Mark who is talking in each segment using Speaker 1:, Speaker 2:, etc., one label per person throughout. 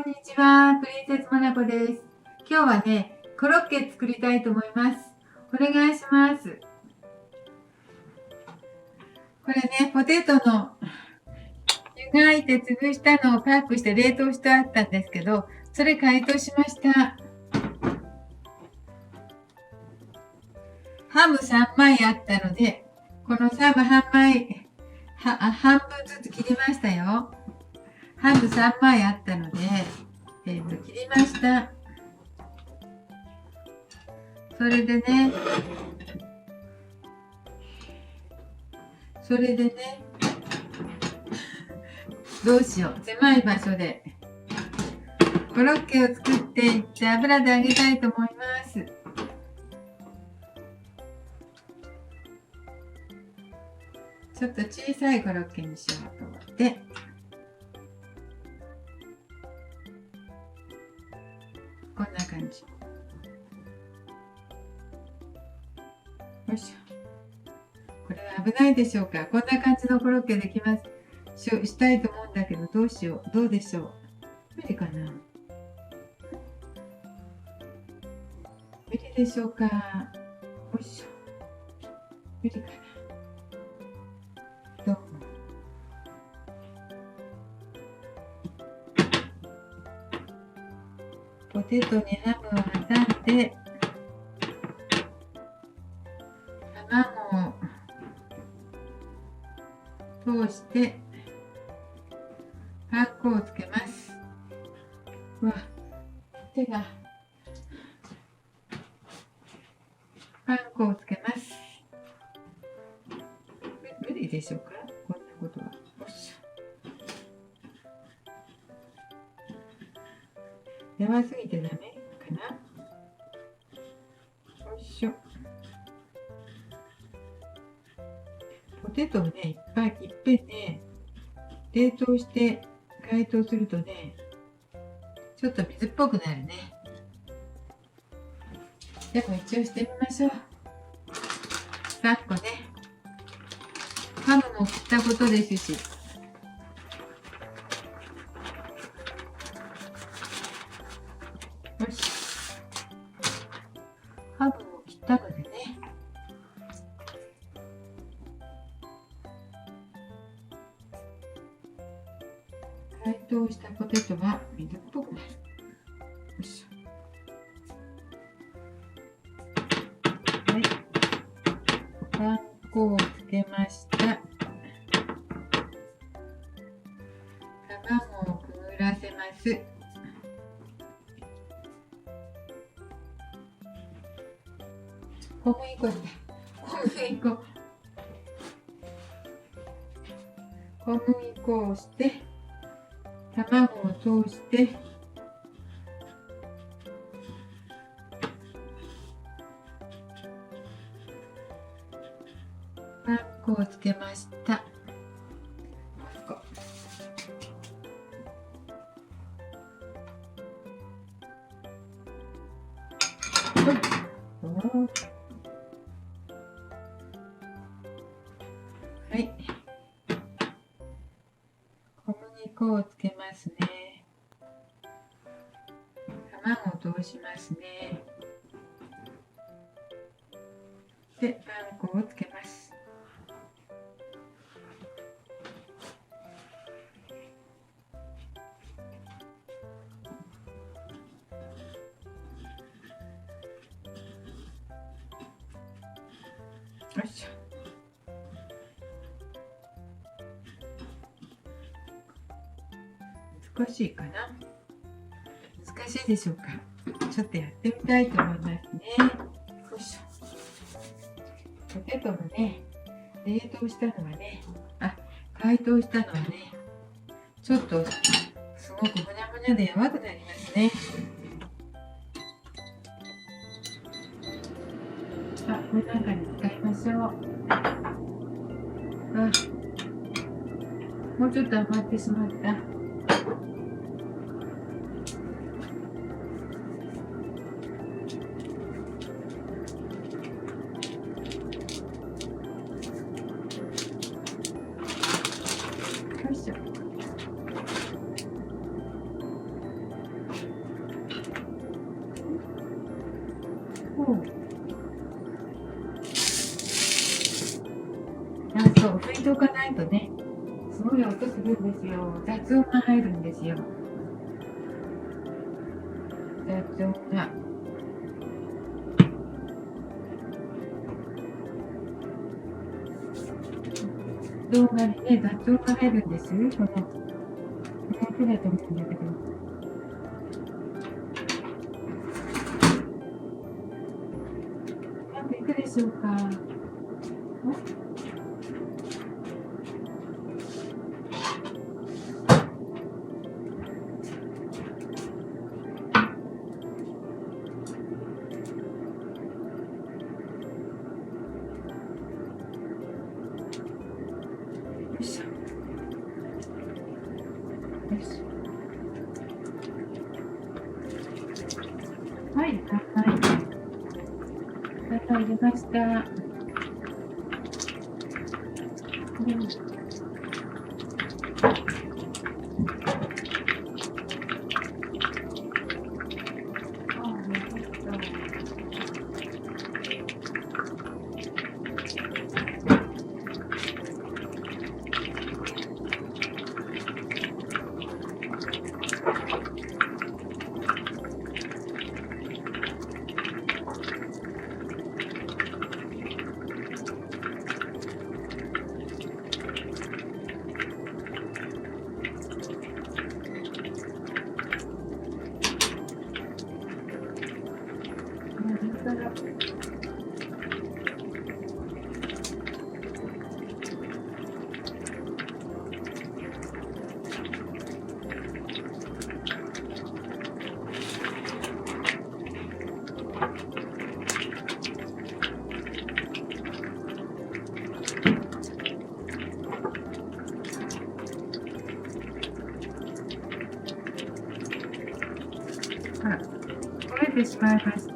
Speaker 1: んにちは、プリンセスモナコです。今日はね、コロッケ作りたいと思います。お願いします。これね、ポテトの湯がいて潰したのをパックして冷凍してあったんですけど、それ解凍しました。ハム3枚あったので、このハム半枚、半分ずつ切りましたよ。ハム3枚あったので、切りました。それでね、どうしよう。狭い場所でコロッケを作っていって油で揚げたいと思います。ちょっと小さいコロッケにしようと思って、こんな感じ。よいしょ。これは危ないでしょうか。こんな感じのコロッケできます。したいと思うんだけど、どうしよう。どうでしょう。無理かな。無理でしょうか。よいしょ。無理かな。どうも。ポテトにハムを挟んで、卵を通してパン粉をつけます。うわ、手が。パン粉をつけます。無理でしょうか、こんなことは。よっしょ。やばすぎてダメかな。よいしょ。ポテトをね、いっぺんね、冷凍して解凍するとね、ちょっと水っぽくなるね。でも一応してみましょう。3個ね。ハムも切ったことですし。よし。ハムも切ったのでね。解凍したポテトが水っぽくなる。よいしょ。はい。パン粉をつけました。卵をくぐらせます。小麦粉をして卵を通してパン粉をつけました。はい。小麦粉をつけますね。卵を通しますね。で、パン粉をつけます。よいしょ。難しいかな。難しいでしょうか。ちょっとやってみたいと思いますね。よいしょ。ポテトのね、冷凍したのはね、解凍したのはね、ちょっとすごくふにゃふにゃでやばくなりますね。これなんかに使いましょう。もうちょっと余ってしまった。よいしょ。あ、そう、拭いておかないとね、すごい音するんですよ。雑音が入るんですよ。雑音が。動画にね、雑音が入るんです。この音だと思うんだけど。うまくいくでしょうか。よいしょ。よし。はい、入れました。ほら、取れてしまいました。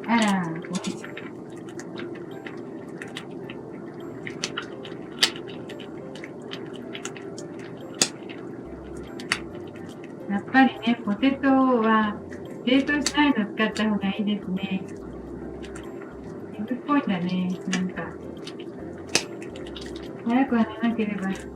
Speaker 1: あら、落ちちゃった。やっぱりね、ポテトは冷凍しないの使った方がいいですね。水っぽいんだね、なんか。早くは寝なければ。ち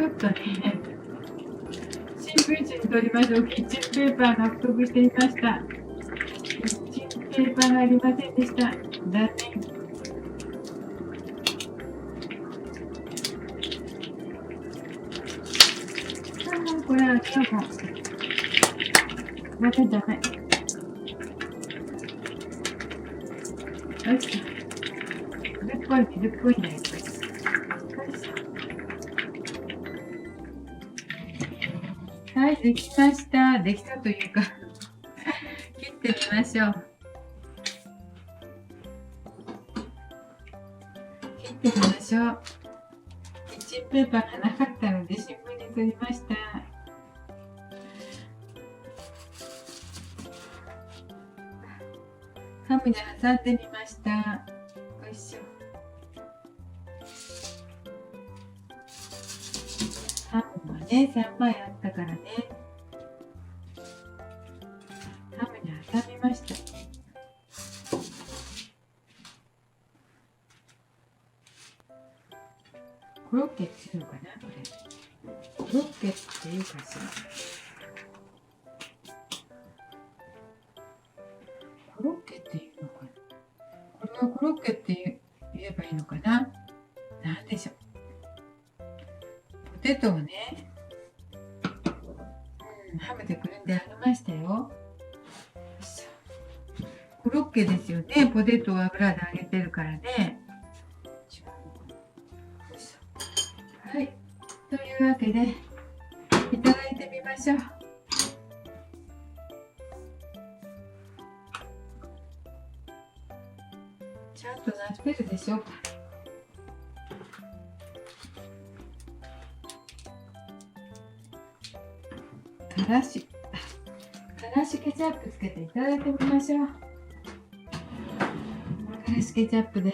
Speaker 1: ょっとね、新聞紙に取りましょう。キッチンペーパーが不足していました。キッチンペーパーがありませんでした。残念。これは今日もダメ。よし。水っぽいね。はい、できました。できたというか切ってみましょう。切ってみましょう。キッチンペーパーがなかったので新聞に取りました。ハムに挟んでみました。よいしょ。ハムはね、3枚あったからね。ハムに挟みました。コロッケっていうのかな、これ。コロッケっていうかしら。コロッケっていうのかな。これはコロッケって言えばいいのかな。なんでしょう。ポテトをね、ハムでくるんでありましたよ。コロッケですよね。ポテトを油で揚げてるからね。はい。というわけで、いただいてみましょう。出るでしょうか。からしケチャップつけていただいてみましょう。からしケチャップで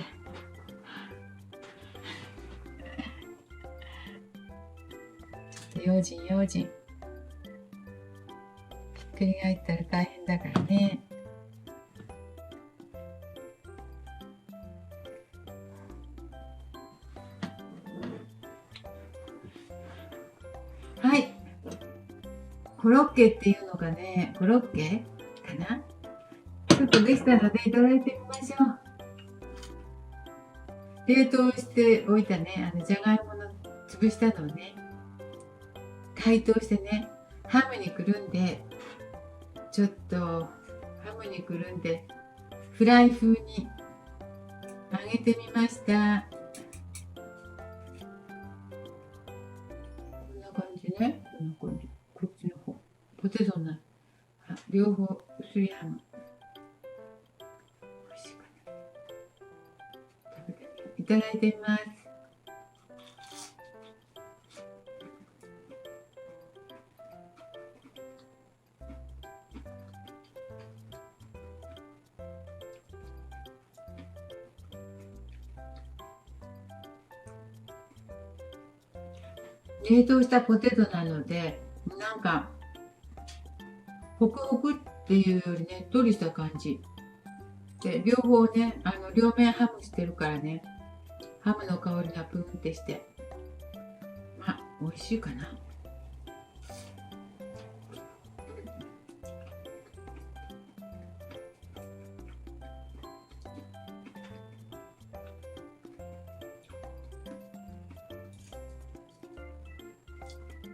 Speaker 1: 用心ひっくり返ったら大変だからね。はい、コロッケっていうのがね、コロッケかな、ちょっとできたのでいただいてみましょう。冷凍しておいたね、じゃがいもの潰したのをね、解凍してね、ハムにくるんで、ちょっとハムにくるんでフライ風に揚げてみました。こんな感じね。こっちの方ポテトな両方薄いハム、美味しいかな。食べていただいてみます。冷凍したポテトなので、なんかホクホクっていうよりねっとりした感じで、両方ね両面ハムしてるからね、ハムの香りがプンってして、美味しいかな。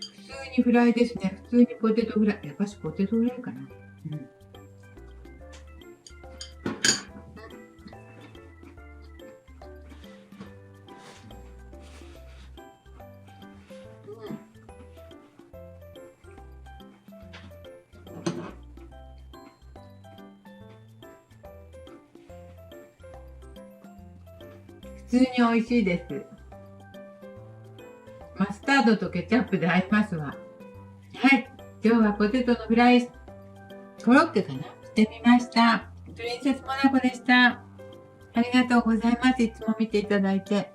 Speaker 1: 普通にフライですね。普通にポテトフライ。やっぱしポテトフライかな。普通に美味しいです。マスタードとケチャップで合いますわ。はい、今日はポテトのフライコロッケかなしてみました。プリンセスモナコでした。ありがとうございます。いつも見ていただいて。